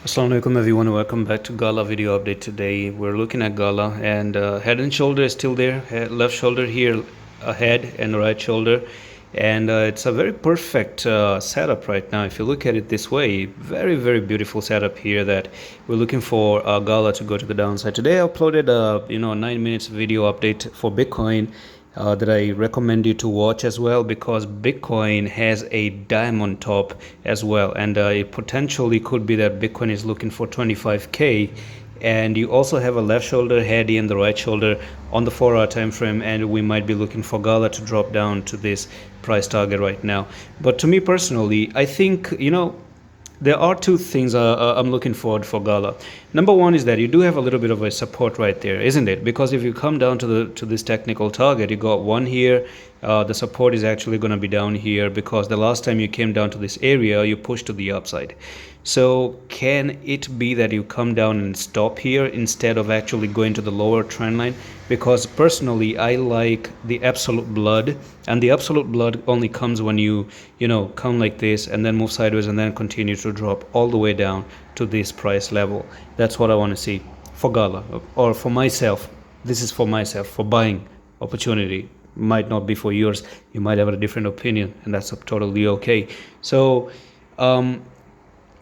Assalamualaikum everyone, welcome back to Gala video update. Today we're looking at Gala and head and shoulder is still there, left shoulder here ahead and right shoulder, and it's a very perfect setup right now. If you look at it this way, very beautiful setup here that we're looking for Gala to go to the downside. Today I uploaded a 9 minutes video update for Bitcoin that I recommend you to watch as well, because Bitcoin has a diamond top as well, and it potentially could be that Bitcoin is looking for 25k, and you also have a left shoulder heady and the right shoulder on the 4-hour time frame, and we might be looking for Gala to drop down to this price target right now. But to me personally, I think there are two things I'm looking forward for Gala. Number one is that you do have a little bit of a support right there, isn't it? Because if you come down to this technical target, you got one here. The support is actually going to be down here, because the last time you came down to this area, you pushed to the upside. So can it be that you come down and stop here instead of actually going to the lower trend line? Because personally, I like the absolute blood, and the absolute blood only comes when you come like this and then move sideways and then continue to drop all the way down to this price level. That's what I want to see for Gala, or for myself. This is for myself, for buying opportunity. Might not be for yours. You might have a different opinion, and that's totally okay. So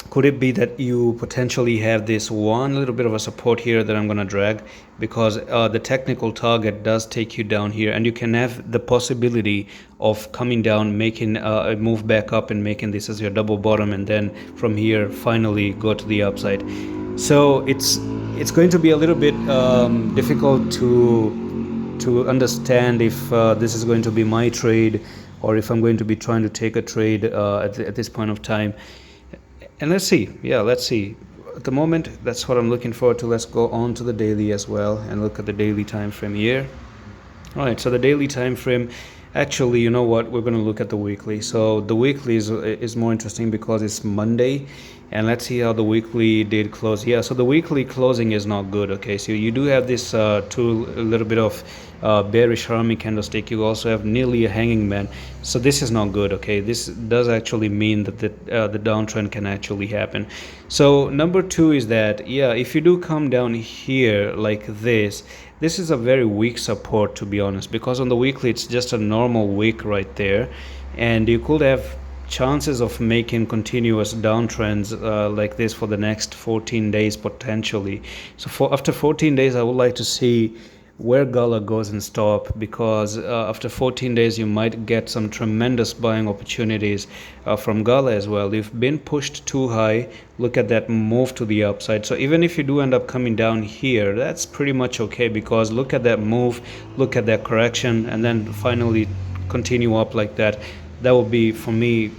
could it be that you potentially have this one little bit of a support here that I'm going to drag, because the technical target does take you down here, and you can have the possibility of coming down, making a move back up and making this as your double bottom, and then from here finally go to the upside. So it's going to be a little bit difficult to understand if this is going to be my trade, or if I'm going to be trying to take a trade at this point of time. And let's see. At the moment, that's what I'm looking forward to. Let's go on to the daily as well and look at the daily time frame here. All right, so the daily time frame, actually, you know what, we're going to look at the weekly. So the weekly is more interesting because it's Monday, and let's see how the weekly did close. Yeah, so the weekly closing is not good. Okay, so you do have this a little bit of bearish harmony candlestick. You also have nearly a hanging man, so this is not good. Okay, this does actually mean that the downtrend can actually happen. So number two is that, yeah, if you do come down here like this is a very weak support, to be honest, because on the weekly it's just a normal wick right there, and you could have chances of making continuous downtrends like this for the next 14 days potentially. So after 14 days, I would like to see where Gala goes and stop, because after 14 days you might get some tremendous buying opportunities from Gala as well. You've been pushed too high. Look at that move to the upside. So even if you do end up coming down here, that's pretty much okay, because look at that move, look at that correction, and then finally continue up like that. That would be, for me,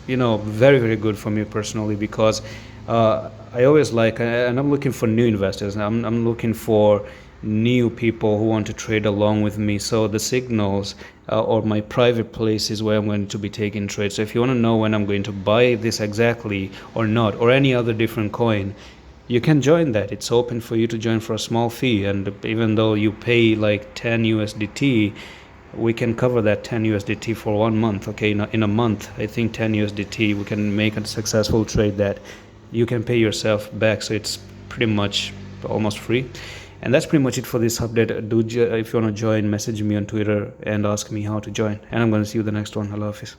very good for me personally, because I always like, and I'm looking for new investors. I'm looking for new people who want to trade along with me. So the signals or my private place is where I'm going to be taking trades. So if you want to know when I'm going to buy this exactly or not, or any other different coin, you can join that. It's open for you to join for a small fee, and even though you pay like 10 USDT, we can cover that 10 USDT for 1 month. Okay, in a month, I think 10 USDT, we can make a successful trade that you can pay yourself back. So it's pretty much almost free. And that's pretty much it for this update. If you want to join, message me on Twitter and ask me how to join. And I'm going to see you the next one. Allah Hafiz.